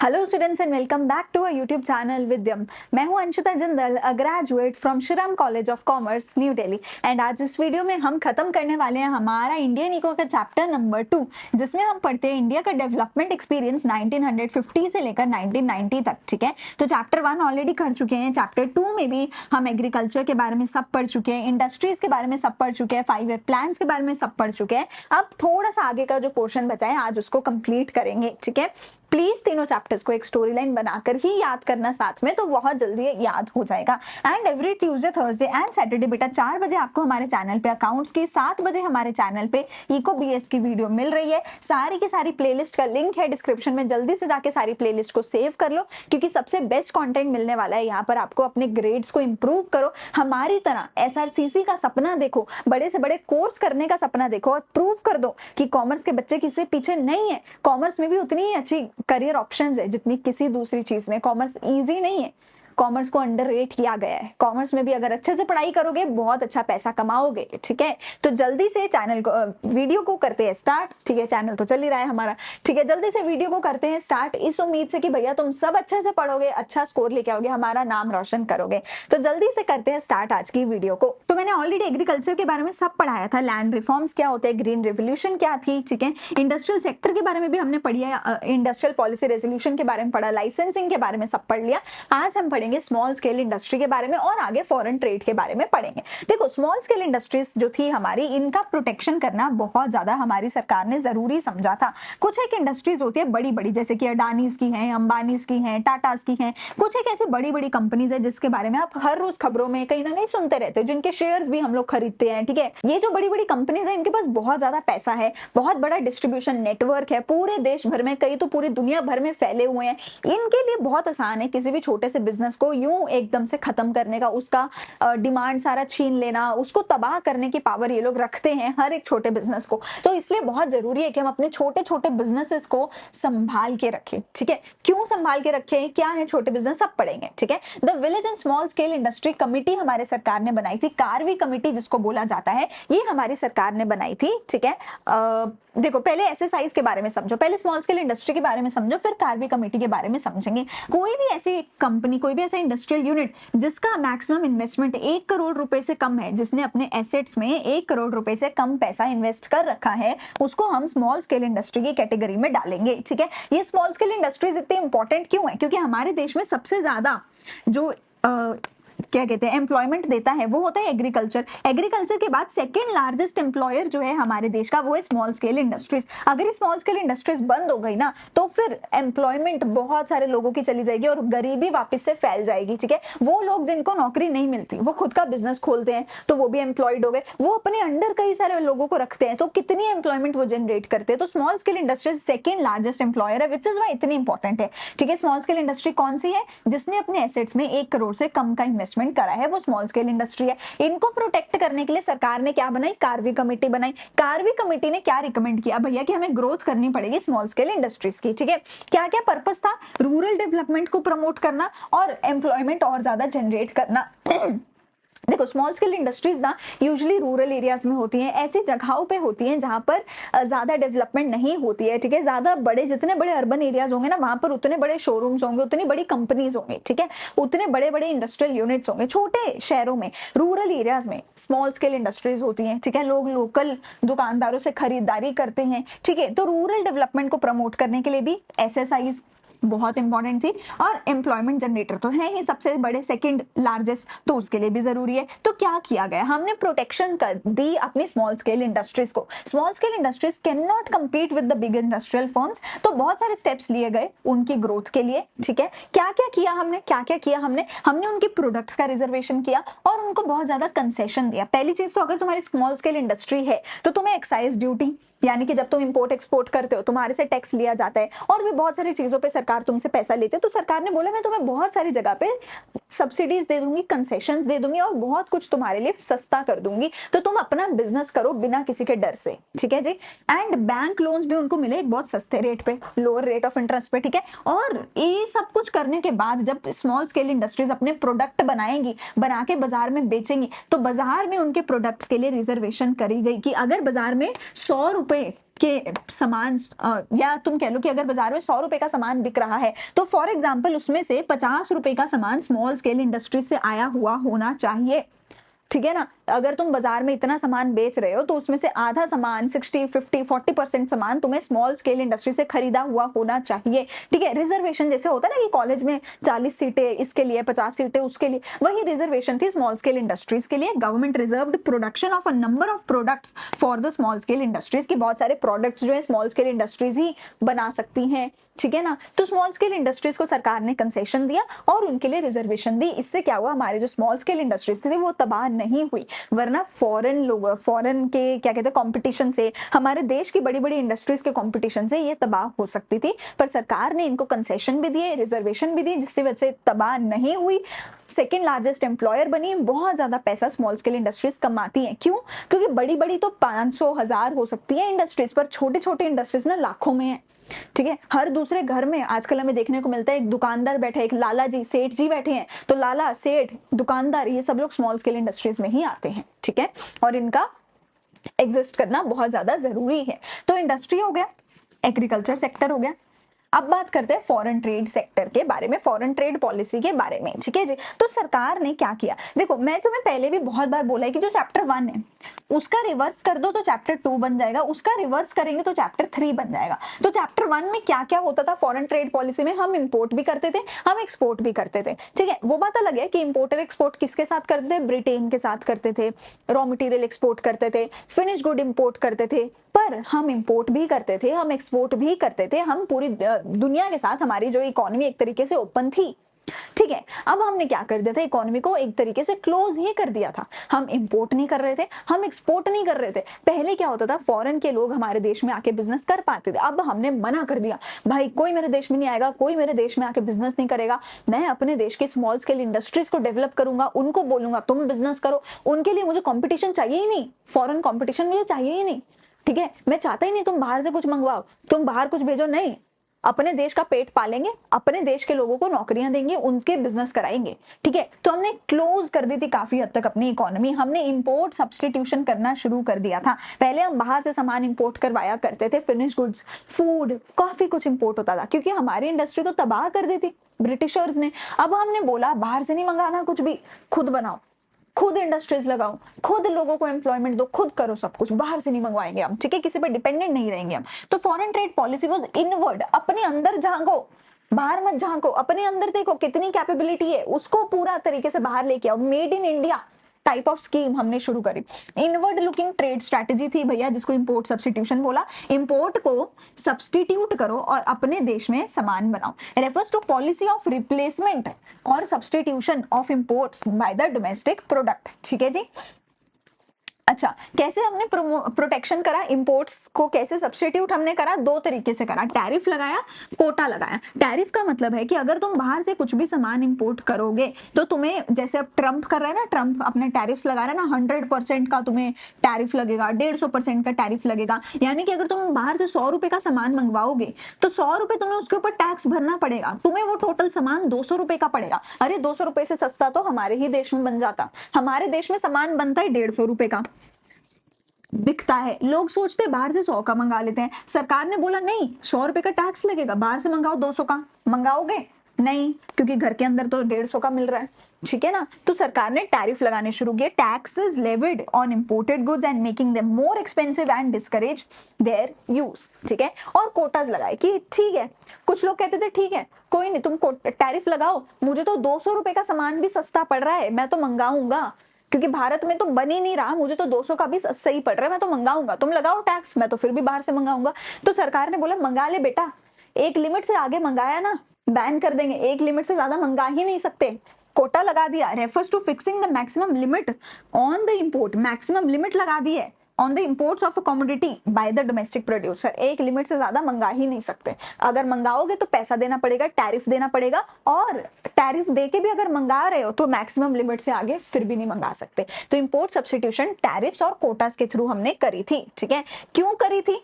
Hello students and welcome back to our YouTube channel Vidyam. मैं हूं Anshita Jindal, a graduate from Shriram college of commerce New Delhi. And आज इस video में हम खत्म करने वाले हैं हमारा इंडियन इको का चैप्टर नंबर 2, जिसमें हम पढ़ते हैं इंडिया का डेवलपमेंट एक्सपीरियंस 1950 से लेकर 1990 तक। ठीक है, तो चैप्टर 1 ऑलरेडी कर चुके हैं। चैप्टर 2 में भी हम एग्रीकल्चर के बारे में सब पढ़ चुके हैं, इंडस्ट्रीज के बारे में सब पढ़ चुके हैं, 5 ईयर प्लान के बारे में सब पढ़ चुके हैं। अब थोड़ा सा आगे का जो पोर्शन बचा है आज उसको कंप्लीट करेंगे। ठीक है, प्लीज तीनों चैप्टर्स को एक स्टोरी लाइन बनाकर ही याद करना साथ में, तो बहुत जल्दी याद हो जाएगा। And every Tuesday, Thursday and Saturday बेटा 4 बजे आपको हमारे चैनल पे अकाउंट्स की, 7 बजे हमारे चैनल पे इको बीएस की वीडियो मिल रही है। सारी की सारी प्लेलिस्ट का लिंक है डिस्क्रिप्शन में, जल्दी से जाके सारी प्लेलिस्ट को सेव कर लो, क्योंकि सबसे बेस्ट कंटेंट मिलने वाला है यहाँ पर आपको। अपने ग्रेड्स को इंप्रूव करो, हमारी तरह एसआरसीसी का सपना देखो, बड़े से बड़े कोर्स करने का सपना देखो और प्रूव कर दो कि कॉमर्स के बच्चे किसी पीछे नहीं है। कॉमर्स में भी उतनी ही अच्छी करियर ऑप्शंस है जितनी किसी दूसरी चीज में। कॉमर्स इजी नहीं है, कॉमर्स को अंडररेट किया गया है। कॉमर्स में भी अगर अच्छे से पढ़ाई करोगे बहुत अच्छा पैसा कमाओगे। ठीक है, तो जल्दी से चैनल को, वीडियो को करते हैं स्टार्ट। ठीक है, चैनल तो चल ही रहा है हमारा। ठीक है, जल्दी से वीडियो को करते हैं स्टार्ट, इस उम्मीद से कि भैया तुम सब अच्छे से पढ़ोगे, अच्छा स्कोर लेके आओगे, हमारा नाम रोशन करोगे। तो जल्दी से करते हैं स्टार्ट आज की वीडियो को। तो मैंने ऑलरेडी एग्रीकल्चर के बारे में सब पढ़ाया था, लैंड रिफॉर्म्स क्या होते हैं, ग्रीन रेवोल्यूशन क्या थी। ठीक है, इंडस्ट्रियल सेक्टर के बारे में भी हमने पढ़ी है, इंडस्ट्रियल पॉलिसी रेजोल्यूशन के बारे में पढ़ा, लाइसेंसिंग के बारे में सब पढ़ लिया। आज हम पढ़ेंगे स्मॉल स्केल इंडस्ट्री के बारे में और आगे फॉरेन ट्रेड के बारे में पढ़ेंगे। देखो, स्मॉल स्केल इंडस्ट्रीज जो थी हमारी, इनका प्रोटेक्शन करना बहुत ज्यादा हमारी सरकार ने जरूरी समझा था। कुछ एक इंडस्ट्रीज होती है बड़ी बड़ी, जैसे कि अडानीज की हैं, अंबानीज की हैं, टाटास की हैं। कुछ एक ऐसी बड़ी बड़ी कंपनीज है जिसके बारे में आप हर रोज खबरों में कहीं ना कहीं सुनते रहते हो, जिनके शेयर्स भी हम लोग खरीदते हैं। ठीक है, ये जो बड़ी बड़ी कंपनीज है, इनके पास बहुत ज्यादा पैसा है, बहुत बड़ा डिस्ट्रीब्यूशन नेटवर्क है, पूरे देश भर में, कई तो पूरी दुनिया भर में फैले हुए हैं। इनके लिए बहुत आसान है किसी भी छोटे से बिजनेस को यूं एकदम से खत्म करने का, उसका डिमांड सारा छीन लेना, उसको तबाह करने की पावर ये लोग रखते हैं हर एक छोटे बिजनेस को। तो इसलिए बहुत जरूरी है कि हम अपने छोटे छोटे बिजनेसेस को संभाल के रखें। ठीक है, क्यों संभाल के रखें, क्या है छोटे बिजनेस, सब पढ़ेंगे। ठीक है, the village and small scale industry committee हमारे सरकार ने बनाई थी, कार्वी कमिटी जिसको बोला जाता है, ये हमारी सरकार ने बनाई थी। ठीक है, देखो पहले एसएसआईज के बारे में समझो, पहले स्मॉल स्केल इंडस्ट्री के बारे में समझो, फिर कार्वी कमेटी के बारे में समझेंगे। कोई भी ऐसी कंपनी, कोई भी ऐसा इंडस्ट्रियल यूनिट जिसका मैक्सिमम इन्वेस्टमेंट 1 करोड़ रुपए से कम है, जिसने अपने एसेट्स में 1 करोड़ रुपए से कम पैसा इन्वेस्ट कर रखा है, उसको हम स्मॉल स्केल इंडस्ट्री की कैटेगरी में डालेंगे। ठीक है, ये स्मॉल स्केल इंडस्ट्रीज इतनी इंपॉर्टेंट क्यों है, क्योंकि हमारे देश में सबसे ज्यादा जो क्या कहते हैं एम्प्लॉयमेंट देता है वो होता है एग्रीकल्चर। एग्रीकल्चर के बाद सेकंड लार्जेस्ट एम्प्लॉयर जो है हमारे देश का, वो है स्मॉल स्केल इंडस्ट्रीज। अगर ये स्मॉल स्केल इंडस्ट्रीज बंद हो गई ना, तो फिर एम्प्लॉयमेंट बहुत सारे लोगों की चली जाएगी और गरीबी वापस से फैल जाएगी। ठीक है, वो लोग जिनको नौकरी नहीं मिलती वो खुद का बिजनेस खोलते हैं, तो वो भी एम्प्लॉयड हो गए, वो अपने अंडर कई सारे लोगों को रखते हैं, तो कितनी एम्प्लॉयमेंट वो जनरेट करते हैं। तो small scale industries second largest employer है, विच इज वाई इतनी इंपॉर्टेंट है। ठीक है, स्मॉल स्केल इंडस्ट्री कौन सी है, जिसने अपने एसेट्स में 1 करोड़ से कम का इन्वेस्टमेंट करा है, वो स्मॉल स्केल इंडस्ट्री है। इनको प्रोटेक्ट करने के लिए सरकार ने क्या बनाई, कार्वी कमेटी बनाई। कार्वी कमेटी ने क्या रिकमेंड किया भैया कि हमें ग्रोथ करनी पड़ेगी स्मॉल स्केल इंडस्ट्रीज की। ठीक है, क्या क्या पर्पस था, रूरल डेवलपमेंट को प्रमोट करना और एम्प्लॉयमेंट और ज्यादा जनरेट करना। देखो, स्मॉल स्केल इंडस्ट्रीज ना यूजुअली रूरल एरियाज में होती हैं, ऐसी जगहों पे होती हैं जहां पर ज्यादा डेवलपमेंट नहीं होती है। ठीक है, ज्यादा बड़े, जितने बड़े अर्बन एरियाज होंगे ना, वहां पर उतने बड़े शोरूम्स होंगे, उतनी बड़ी कंपनीज होंगी। ठीक है, उतने बड़े बड़े इंडस्ट्रियल यूनिट्स होंगे। छोटे शहरों में, रूरल एरियाज में स्मॉल स्केल इंडस्ट्रीज होती हैं। ठीक है, लोग लोकल दुकानदारों से खरीदारी करते हैं। ठीक है, तो रूरल डेवलपमेंट को प्रमोट करने के लिए भी एसएसआईज बहुत इंपॉर्टेंट थी, और एम्प्लॉयमेंट जनरेटर तो है ही सबसे बड़े, सेकंड लार्जेस्ट, तो उसके लिए भी जरूरी है। तो क्या किया गया, हमने प्रोटेक्शन कर दी अपनी स्मॉल स्केल इंडस्ट्रीज को। Small scale industries can not compete with the big industrial firms, तो बहुत सारे स्टेप्स लिए गए उनकी ग्रोथ के लिए। ठीक है, क्या क्या किया हमने, क्या क्या किया हमने, हमने उनके प्रोडक्ट्स का रिजर्वेशन किया और उनको बहुत ज्यादा कंसेशन दिया। पहली चीज तो, अगर तुम्हारी स्मॉल स्केल इंडस्ट्री है तो तुम्हें एक्साइज ड्यूटी, यानी कि जब तुम इंपोर्ट एक्सपोर्ट करते हो तुम्हारे से टैक्स लिया जाता है, और भी बहुत सारी चीजों पे सरकार तुमसे पैसा लेते, तो सरकार ने बोला मैं तुम्हें बहुत सारी जगह पे सब्सिडीज दे दूंगी, कंसेशंस दे दूंगी और बहुत कुछ तुम्हारे लिए सस्ता कर दूंगी, तो तुम अपना बिजनेस करो बिना किसी के डर से। ठीक है जी, एंड बैंक लोन्स भी उनको मिले एक बहुत सस्ते रेट पे, लोअर रेट ऑफ इंटरेस्ट पे। ठीक है, और ये सब कुछ करने के बाद जब स्मॉल स्केल इंडस्ट्रीज अपने प्रोडक्ट बनाएंगी, बना के बाजार में बेचेंगी, तो बाजार में उनके प्रोडक्ट्स के लिए रिजर्वेशन करी गई कि अगर बाजार में 100 रुपए के सामान या तुम कह लो कि अगर बाजार में 100 रुपए का सामान बिक रहा है तो फॉर एग्जाम्पल उसमें से 50 रुपए का सामान स्मॉल स्केल इंडस्ट्री से आया हुआ होना चाहिए, ठीक है ना। अगर तुम बाजार में इतना सामान बेच रहे हो तो उसमें से आधा सामान 60, 50, 40% सामान तुम्हें स्मॉल स्केल इंडस्ट्री से खरीदा हुआ होना चाहिए, ठीक है। रिजर्वेशन जैसे होता है ना कि कॉलेज में 40 सीटें इसके लिए, 50 सीटें उसके लिए, वही रिजर्वेशन थी स्मॉल स्केल इंडस्ट्रीज के लिए। Government reserved production of a number of products for the small scale industries, की बहुत सारे प्रोडक्ट्स जो है स्मॉल स्केल इंडस्ट्रीज ही बना सकती हैं, ठीक है ना। तो स्मॉल स्केल इंडस्ट्रीज को सरकार ने कंसेशन दिया और उनके लिए रिजर्वेशन दी। इससे क्या हुआ, हमारे जो स्मॉल स्केल इंडस्ट्रीज थी वो तबाह नहीं हुई, वरना फॉरेन के क्या कहते हैं कंपटीशन से, हमारे देश की बड़ी बड़ी इंडस्ट्रीज के कंपटीशन से ये तबाह हो सकती थी। पर सरकार ने इनको कंसेशन भी दिए, रिजर्वेशन भी दी, जिसकी वजह से तबाह नहीं हुई। सेकेंड लार्जेस्ट एम्प्लॉयर बनी, बहुत ज्यादा पैसा स्मॉल स्केल इंडस्ट्रीज कमाती हैं। क्यों? क्योंकि बड़ी बड़ी तो 500, 1000 हो सकती है इंडस्ट्रीज, पर छोटे छोटे इंडस्ट्रीज ना लाखों में है, ठीक है। हर दूसरे घर में आजकल हमें देखने को मिलता है एक दुकानदार बैठा है, एक लाला जी, सेठ जी बैठे हैं। तो लाला, सेठ, दुकानदार, ये सब लोग स्मॉल स्केल इंडस्ट्रीज में ही आते हैं, ठीक है। और इनका एग्जिस्ट करना बहुत ज्यादा जरूरी है। तो इंडस्ट्री हो गया, एग्रीकल्चर सेक्टर हो गया। अब बात करते हैं फॉरेन ट्रेड सेक्टर के बारे में, फॉरेन ट्रेड पॉलिसी के बारे में, ठीक है जी। तो सरकार ने क्या किया, देखो मैं तुम्हें पहले भी बहुत बार बोला है कि जो चैप्टर 1 है उसका रिवर्स कर दो तो चैप्टर 2 बन जाएगा, उसका रिवर्स करेंगे तो चैप्टर 3 बन जाएगा। तो चैप्टर 1 में क्या क्या होता था फॉरेन ट्रेड पॉलिसी में, हम इंपोर्ट भी करते थे, हम एक्सपोर्ट भी करते थे, ठीक है। वो बात अलग है कि इंपोर्ट और एक्सपोर्ट किसके साथ करते थे, ब्रिटेन के साथ करते थे, रॉ मटेरियल एक्सपोर्ट करते थे, फिनिश गुड इंपोर्ट करते थे, पर हम इंपोर्ट भी करते थे, हम एक्सपोर्ट भी करते थे, हम पूरी दुनिया के साथ, हमारी जो इकोनॉमी एक तरीके से ओपन थी, ठीक है। अब हमने क्या कर दिया था, इकोनॉमी को एक तरीके से क्लोज ही कर दिया था। हम इंपोर्ट नहीं कर रहे थे, हम एक्सपोर्ट नहीं कर रहे थे। पहले क्या होता था, फॉरेन के लोग हमारे देश में आके बिजनेस कर पाते थे, अब हमने मना कर दिया, भाई कोई मेरे देश में नहीं आएगा, कोई मेरे देश में आके बिजनेस नहीं करेगा। मैं अपने देश के स्मॉल स्केल इंडस्ट्रीज को डेवलप करूंगा, उनको बोलूंगा तुम बिजनेस करो, उनके लिए मुझे कॉम्पिटिशन चाहिए ही नहीं, फॉरेन कॉम्पिटिशन मुझे चाहिए ही नहीं, ठीक है। मैं चाहता ही नहीं तुम बाहर से कुछ मंगवाओ, तुम बाहर कुछ भेजो, नहीं, अपने देश का पेट पालेंगे, अपने देश के लोगों को नौकरियां देंगे, उनके बिजनेस कराएंगे, ठीक है। तो हमने क्लोज कर दी थी काफी हद तक अपनी इकोनॉमी, हमने इंपोर्ट सब्स्टिट्यूशन करना शुरू कर दिया था। पहले हम बाहर से सामान इंपोर्ट करवाया करते थे, फिनिश गुड्स, फूड, काफी कुछ इंपोर्ट होता था, क्योंकि हमारी इंडस्ट्री तो तबाह कर दी थी ब्रिटिशर्स ने। अब हमने बोला बाहर से नहीं मंगाना कुछ भी, खुद बनाओ, खुद इंडस्ट्रीज लगाओ, खुद लोगों को एम्प्लॉयमेंट दो, खुद करो सब कुछ, बाहर से नहीं मंगवाएंगे हम, ठीक है, किसी पर डिपेंडेंट नहीं रहेंगे हम। तो foreign trade policy was inward, अपने अंदर झांको, बाहर मत झांको, अपने अंदर देखो कितनी कैपेबिलिटी है, उसको पूरा तरीके से बाहर लेके आओ। Made in India type of scheme हमने शुरू करी। इनवर्ड लुकिंग ट्रेड स्ट्रेटेजी थी भैया, जिसको इंपोर्ट सब्स्टिट्यूशन बोला। इंपोर्ट को सब्स्टिट्यूट करो और अपने देश में सामान बनाओ। Refers to policy of replacement और substitution of imports by the domestic product, ठीक है जी। अच्छा, कैसे हमने प्रोटेक्शन करा, इंपोर्ट्स को कैसे सब्स्टिट्यूट हमने करा, दो तरीके से करा, टैरिफ लगाया, कोटा लगाया। टैरिफ का मतलब है कि अगर तुम बाहर से कुछ भी सामान इंपोर्ट करोगे तो तुम्हें, जैसे अब ट्रंप कर रहा है ना, ट्रंप अपने टैरिफ्स लगा रहा है ना, 100% का तुम्हें टैरिफ लगेगा, 150% का टैरिफ लगेगा। यानी कि अगर तुम बाहर से 100 रुपए का सामान मंगवाओगे तो 100 रुपए तुम्हें उसके ऊपर टैक्स भरना पड़ेगा, तुम्हें वो टोटल सामान 200 रुपए का पड़ेगा। अरे 200 रुपए से सस्ता तो हमारे ही देश में बन जाता, हमारे देश में सामान बनता है 150 रुपए का, बिकता है, लोग सोचते बाहर से 100 का मंगा लेते हैं। सरकार ने बोला नहीं, 100 रुपए का टैक्स लगेगा, बाहर से मंगाओ 200 का, मंगाओगे नहीं, क्योंकि घर के अंदर तो 150 का मिल रहा है, ठीक है ना। तो सरकार ने टैरिफ लगाने शुरू किए, taxes levied on imported goods and making them more expensive and discourage their use, ठीक है। और कोटाज लगाए कि ठीक है, कुछ लोग कहते थे ठीक है कोई नहीं, तुम टैरिफ लगाओ, मुझे तो 200 रुपए का सामान भी सस्ता पड़ रहा है, मैं तो मंगाऊंगा, क्योंकि भारत में तो बन ही नहीं रहा, मुझे तो 200 का भी सही पड़ रहा है, मैं तो मंगाऊंगा, तुम लगाओ टैक्स, मैं तो फिर भी बाहर से मंगाऊंगा। तो सरकार ने बोला मंगा ले बेटा, एक लिमिट से आगे मंगाया ना बैन कर देंगे, एक लिमिट से ज्यादा मंगा ही नहीं सकते, कोटा लगा दिया। Refers to fixing the maximum limit on the import, maximum limit लगा दी है on the imports of a commodity by the domestic producer, एक लिमिट से ज्यादा मंगा ही नहीं सकते। अगर मंगाओगे तो पैसा देना पड़ेगा, टैरिफ देना पड़ेगा, और टैरिफ देके भी अगर मंगा रहे हो तो मैक्सिमम लिमिट से आगे फिर भी नहीं मंगा सकते। तो इंपोर्ट सब्स्टिट्यूशन टैरिफ्स और कोटास के थ्रू हमने करी थी, ठीक है। क्यों करी थी?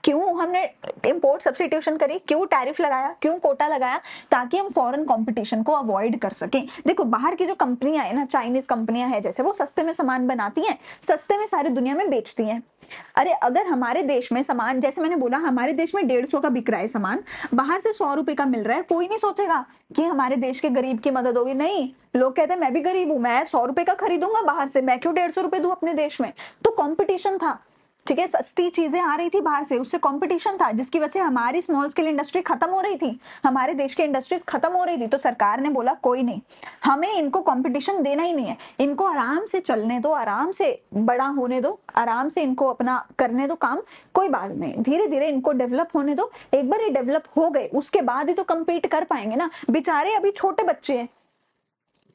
क्यों हमने इंपोर्ट सब्स्टिट्यूशन करी, क्यों टैरिफ लगाया, क्यों कोटा लगाया, ताकि हम फॉरेन कंपटीशन को अवॉइड कर सकें। देखो बाहर की जो कंपनियां है ना, चाइनीज कंपनियां हैं जैसे, वो सस्ते में सामान बनाती हैं, सस्ते में सारी दुनिया में बेचती हैं। अरे अगर हमारे देश में सामान, जैसे मैंने बोला हमारे देश में 150 का बिक रहा है सामान, बाहर से 100 रुपए का मिल रहा है, कोई नहीं सोचेगा कि हमारे देश के गरीब की मदद होगी। नहीं, लोग कहते हैं मैं भी गरीब हूं, मैं 100 रुपए का खरीदूंगा बाहर से, मैं क्यों 150 रुपए दूं अपने देश में। तो कॉम्पिटिशन था, ठीक है, सस्ती चीजें आ रही थी बाहर से, उससे कंपटीशन था, जिसकी वजह से हमारी स्मॉल स्केल इंडस्ट्री खत्म हो रही थी, हमारे देश की इंडस्ट्रीज खत्म हो रही थी। तो सरकार ने बोला कोई नहीं, हमें इनको कंपटीशन देना ही नहीं है, इनको आराम से चलने दो, आराम से बड़ा होने दो, आराम से इनको अपना करने दो काम, कोई बात नहीं, धीरे धीरे इनको डेवलप होने दो। एक बार ये डेवलप हो गए उसके बाद ही तो कम्पीट कर पाएंगे ना। बेचारे अभी छोटे बच्चे हैं,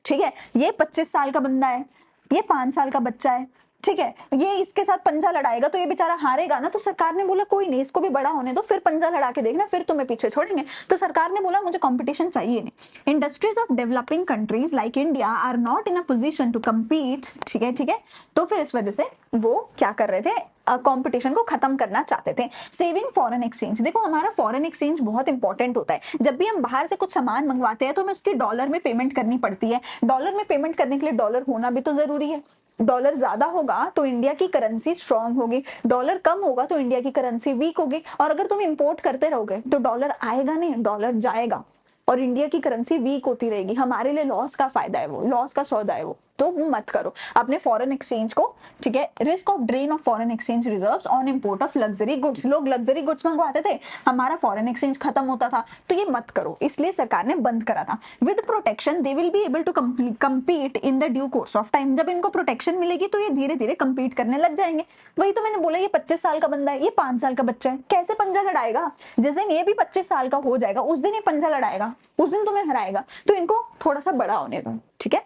ठीक है, ये 25 साल का बंदा है, ये 5 साल का बच्चा है, ठीक है, ये इसके साथ पंजा लड़ाएगा तो ये बेचारा हारेगा ना। तो सरकार ने बोला कोई नहीं, इसको भी बड़ा होने दो, फिर पंजा लड़ा के देखना, फिर तुम्हें पीछे छोड़ेंगे। तो सरकार ने बोला मुझे कंपटीशन चाहिए नहीं। Industries of developing countries like India are not in a position to compete, ठीक है, ठीक है। तो फिर इस वजह से वो क्या कर रहे थे, कंपटीशन को खत्म करना चाहते थे। सेविंग फॉरेन एक्सचेंज, देखो हमारा फॉरेन एक्सचेंज बहुत इंपॉर्टेंट होता है। जब भी हम बाहर से कुछ सामान मंगवाते हैं तो हमें उसकी डॉलर में पेमेंट करनी पड़ती है। डॉलर में पेमेंट करने के लिए डॉलर होना भी तो जरूरी है। डॉलर ज्यादा होगा तो इंडिया की करेंसी स्ट्रांग होगी, डॉलर कम होगा तो इंडिया की करेंसी वीक होगी। और अगर तुम इंपोर्ट करते रहोगे तो डॉलर आएगा नहीं, डॉलर जाएगा और इंडिया की करेंसी वीक होती रहेगी। हमारे लिए लॉस का फायदा है वो, लॉस का सौदा है वो, तो वो मत करो अपने फॉरेन एक्सचेंज को, ठीक है। Risk of drain of foreign exchange reserves on import of luxury goods, लोग लग्जरी गुड्स मंगवाते थे, हमारा फॉरेन एक्सचेंज खत्म होता था, तो ये मत करो, इसलिए सरकार ने बंद करा था। With protection they will be able to compete in the due course of time, जब इनको प्रोटेक्शन मिलेगी तो ये धीरे धीरे कम्पीट करने लग जाएंगे। वही तो मैंने बोला, ये 25 साल का बंदा है, ये 5 साल का बच्चा है, कैसे पंजा लड़ाएगा। जिस दिन ये भी 25 साल का हो जाएगा उस दिन ये पंजा लड़ाएगा, उस दिन तुम्हें हराएगा। तो इनको थोड़ा सा बड़ा होने दो, ठीक है।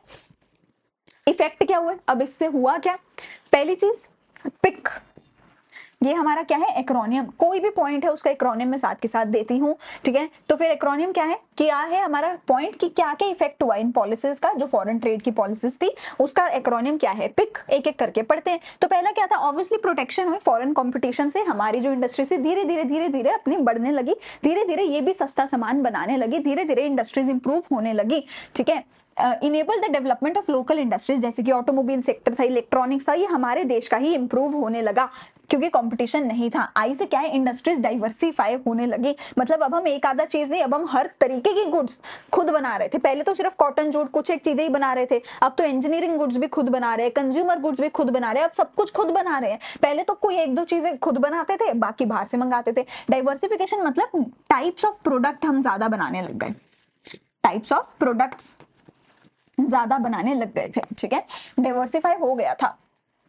इफेक्ट क्या हुआ, अब इससे हुआ क्या, पहली चीज पिक, ये हमारा क्या है, एक्रोनियम। कोई भी पॉइंट है उसका एक्रोनियम में साथ के साथ देती हूँ, ठीक है। तो फिर एक्रोनियम क्या है हमारा पॉइंट कि क्या क्या इफेक्ट हुआ इन पॉलिसीज का, जो फॉरेन ट्रेड की पॉलिसीज थी उसका एक्रोनियम क्या है, पिक। एक एक करके पढ़ते हैं। तो पहला क्या था, ऑब्वियसली प्रोटेक्शन हुई फॉरेन कंपटीशन से, हमारी जो इंडस्ट्री से धीरे धीरे अपनी बढ़ने लगी, धीरे धीरे ये भी सस्ता सामान बनाने लगी, धीरे धीरे इंडस्ट्रीज इंप्रूव होने लगी, ठीक है। Enable the development of local industries, जैसे कि ऑटोमोबाइल सेक्टर था, इलेक्ट्रॉनिक्स था, ये हमारे देश का ही इंप्रूव होने लगा क्योंकि कंपटीशन नहीं था। आई से क्या है, इंडस्ट्रीज डाइवर्सिफाई होने लगी, मतलब अब हम एक आधा चीज नहीं, अब हम हर तरीके की गुड्स खुद बना रहे थे। पहले तो सिर्फ कॉटन जूट कुछ एक चीजें ही बना रहे थे, अब तो इंजीनियरिंग गुड्स भी खुद बना रहे हैं, कंज्यूमर गुड्स भी खुद बना रहे हैं, अब सब कुछ खुद बना रहे हैं। पहले तो कोई एक दो चीजें खुद बनाते थे, बाकी बाहर से मंगाते थे। डाइवर्सिफिकेशन मतलब टाइप्स ऑफ प्रोडक्ट हम ज्यादा बनाने लग गए, टाइप्स ऑफ प्रोडक्ट्स ज्यादा बनाने लग गए थे, ठीक है, डाइवर्सिफाई हो गया था,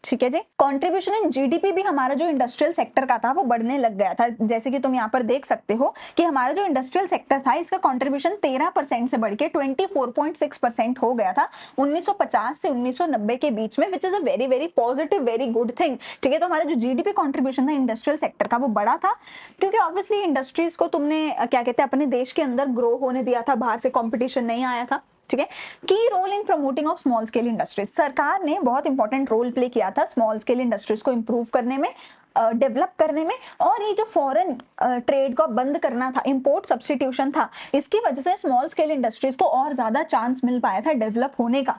ठीक है जी। कंट्रीब्यूशन इन जीडीपी भी हमारा जो इंडस्ट्रियल सेक्टर का था वो बढ़ने लग गया था। जैसे कि तुम यहाँ पर देख सकते हो कि हमारा जो इंडस्ट्रियल सेक्टर था इसका कंट्रीब्यूशन 13% से बढ़ के 24.6% हो गया था 1950 से 1990 के बीच में, which is a very very positive, very good thing, ठीक है। तो हमारा जो जीडीपी कंट्रीब्यूशन था इंडस्ट्रियल सेक्टर का वो बड़ा था, क्योंकि ऑब्वियसली इंडस्ट्रीज को तुमने क्या कहते हैं अपने देश के अंदर ग्रो होने दिया था, बाहर से कॉम्पिटिशन नहीं आया था, ठीक है। Key role in promoting of small scale industries, सरकार ने बहुत इंपॉर्टेंट रोल प्ले किया था स्मॉल स्केल इंडस्ट्रीज को इंप्रूव करने में, डेवलप करने में। और ये जो फॉरेन ट्रेड को बंद करना था, इंपोर्ट सब्स्टिट्यूशन था, इसकी वजह से स्मॉल स्केल इंडस्ट्रीज को और ज्यादा चांस मिल पाया था डेवलप होने का।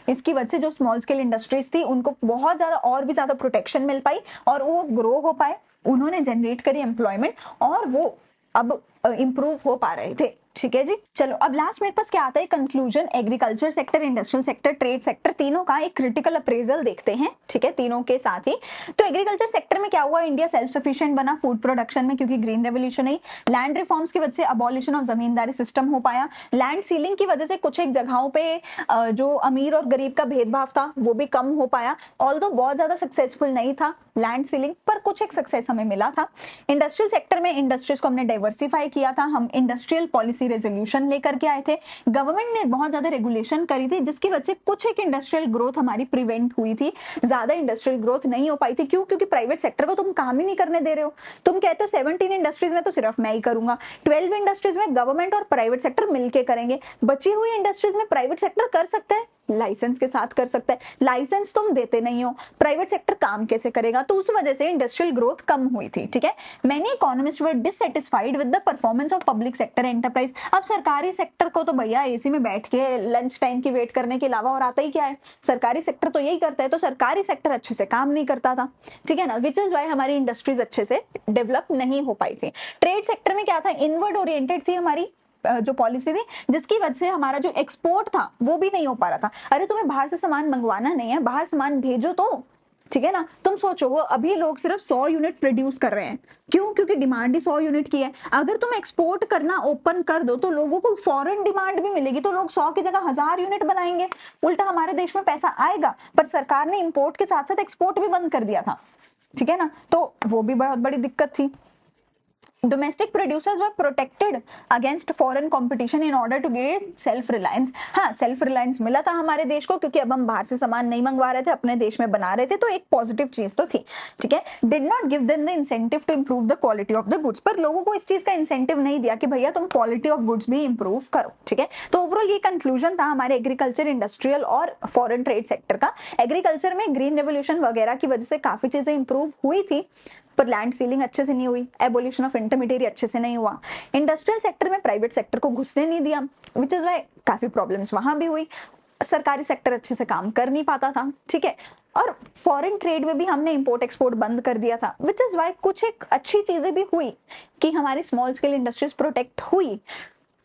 इसकी वजह से जो स्मॉल स्केल इंडस्ट्रीज थी उनको बहुत ज्यादा और भी ज्यादा प्रोटेक्शन मिल पाई और वो ग्रो हो पाए, उन्होंने जनरेट करी एम्प्लॉयमेंट और वो अब इंप्रूव हो पा रहे थे, ठीक है जी। चलो अब लास्ट मेरे पास क्या आता है, conclusion. Agriculture sector, industrial sector, trade sector, तीनों का एक क्रिटिकल अप्रेजल देखते हैं, ठीक है, तीनों के साथ ही। तो एग्रीकल्चर सेक्टर में क्या हुआ, इंडिया सेल्फ सफिशिएंट बना फूड प्रोडक्शन में, क्योंकि ग्रीन रेवोल्यूशन आई। लैंड रिफॉर्म्स की वजह से अबॉलिशन ऑफ जमींदारी सिस्टम हो पाया। लैंड सीलिंग की वजह से कुछ एक जगहों पे जो अमीर और गरीब का भेदभाव था वो भी कम हो पाया, ऑल्दो बहुत ज्यादा सक्सेसफुल नहीं था लैंड सीलिंग, पर कुछ एक सक्सेस हमें मिला था। इंडस्ट्रियल सेक्टर में इंडस्ट्रीज को हमने डाइवर्सिफाई किया था, हम इंडस्ट्रियल पॉलिसी रेजोल्यूशन लेकर के आए थे। गवर्नमेंट ने बहुत ज्यादा रेगुलेशन करी थी जिसकी वजह से कुछ एक इंडस्ट्रियल ग्रोथ हमारी प्रिवेंट हुई थी, ज्यादा इंडस्ट्रियल ग्रोथ नहीं हो पाई थी। क्यों? क्योंकि प्राइवेट सेक्टर को तुम काम ही नहीं करने दे रहे हो। तुम कहते हो 17 इंडस्ट्रीज में तो सिर्फ मैं ही करूंगा, 12 इंडस्ट्रीज में गवर्नमेंट और प्राइवेट सेक्टर मिलकर करेंगे, बची हुई इंडस्ट्रीज में प्राइवेट सेक्टर कर सकता है लाइसेंस के साथ कर सकता है। लाइसेंस तुम देते नहीं हो, प्राइवेट सेक्टर काम कैसे करेगा? तो उस वजह से इंडस्ट्रियल ग्रोथ कम हुई थी, ठीक है। Many economist were dissatisfied with the performance of public sector enterprise. अब सरकारी सेक्टर को तो भैया एसी में बैठ के लंच टाइम की वेट करने के अलावा और आता ही क्या है? सरकारी सेक्टर तो यही करता है, तो सरकारी सेक्टर अच्छे से काम नहीं करता था, ठीक है ना, विच इज वाई हमारी इंडस्ट्रीज अच्छे से डेवलप नहीं हो पाई थी। ट्रेड सेक्टर में क्या था? इनवर्ड ओरिएंटेड थी हमारी जो पॉलिसी थी, जिसकी वजह से हमारा जो एक्सपोर्ट था वो भी नहीं हो पा रहा था। अरे तुम्हें बाहर से सामान मंगवाना नहीं है, बाहर सामान भेजो तो, ठीक है ना। तुम सोचो वो अभी लोग सिर्फ 100 यूनिट प्रोड्यूस कर रहे हैं, क्यों? क्योंकि डिमांड ही 100 यूनिट की है। अगर तुम एक्सपोर्ट करना ओपन कर दो तो लोगों को फॉरेन डिमांड भी मिलेगी, तो लोग 100 की जगह 1000 यूनिट बनाएंगे, उल्टा हमारे देश में पैसा आएगा। पर सरकार ने इंपोर्ट के साथ साथ एक्सपोर्ट भी बंद कर दिया था, ठीक है ना, तो वो भी बहुत बड़ी दिक्कत थी। Domestic producers were protected against foreign competition in order to get self reliance. हाँ, सेल्फ रिलायंस मिला था हमारे देश को, क्योंकि अब हम बाहर से सामान नहीं मंगवा रहे थे, अपने देश में बना रहे थे, तो एक पॉजिटिव चीज तो थी, ठीक है। Did not give them the incentive to improve the quality of the goods. पर लोगों को इस चीज का इंसेंटिव नहीं दिया कि भैया तुम क्वालिटी ऑफ गुड्स भी इंप्रूव करो, ठीक है। तो ओवरऑल ये कंक्लूजन था हमारे एग्रीकल्चर, इंडस्ट्रियल और फॉरेन ट्रेड सेक्टर का। एग्रीकल्चर में ग्रीन रेवोल्यूशन वगैरह की वजह से काफी चीजें इंप्रूव हुई थी, पर लैंड सीलिंग अच्छे से नहीं हुई, एबोल्यूशन ऑफ इंटरमीडिएट अच्छे से नहीं हुआ। इंडस्ट्रियल सेक्टर में प्राइवेट सेक्टर को घुसने नहीं दिया, विच इज वाई काफी प्रॉब्लम्स वहां भी हुई। सरकारी सेक्टर अच्छे से काम कर नहीं पाता था, ठीक है। और फॉरेन ट्रेड में भी हमने इंपोर्ट एक्सपोर्ट बंद कर दिया था, विच इज वाई कुछ एक अच्छी चीजें भी हुई कि हमारी स्मॉल स्केल इंडस्ट्रीज प्रोटेक्ट हुई।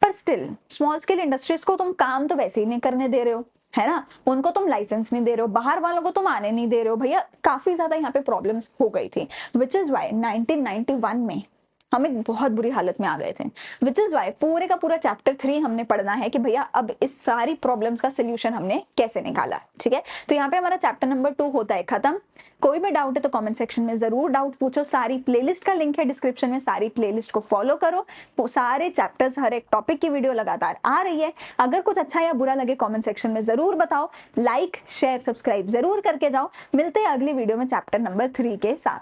पर स्टिल स्मॉल स्केल इंडस्ट्रीज को तुम काम तो वैसे ही नहीं करने दे रहे हो, है ना, उनको तुम लाइसेंस नहीं दे रहे हो, बाहर वालों को तुम आने नहीं दे रहे हो भैया। काफी ज्यादा यहाँ पे प्रॉब्लम्स हो गई थी, विच इज वाई 1991 में हम एक बहुत बुरी हालत में आ गए थे। विच इज वाई पूरे का पूरा चैप्टर 3 हमने पढ़ना है कि भैया अब इस सारी प्रॉब्लम्स का सोल्यूशन हमने कैसे निकाला, ठीक है। तो यहाँ पे हमारा चैप्टर नंबर 2 होता है खत्म। कोई भी डाउट है तो कमेंट सेक्शन में जरूर डाउट पूछो। सारी प्लेलिस्ट का लिंक है डिस्क्रिप्शन में, सारी प्लेलिस्ट को फॉलो करो। सारे चैप्टर्स, हर एक टॉपिक की वीडियो लगातार आ रही है। अगर कुछ अच्छा या बुरा लगे कमेंट सेक्शन में जरूर बताओ। लाइक शेयर सब्सक्राइब जरूर करके जाओ। मिलते हैं अगली वीडियो में चैप्टर नंबर 3 के साथ।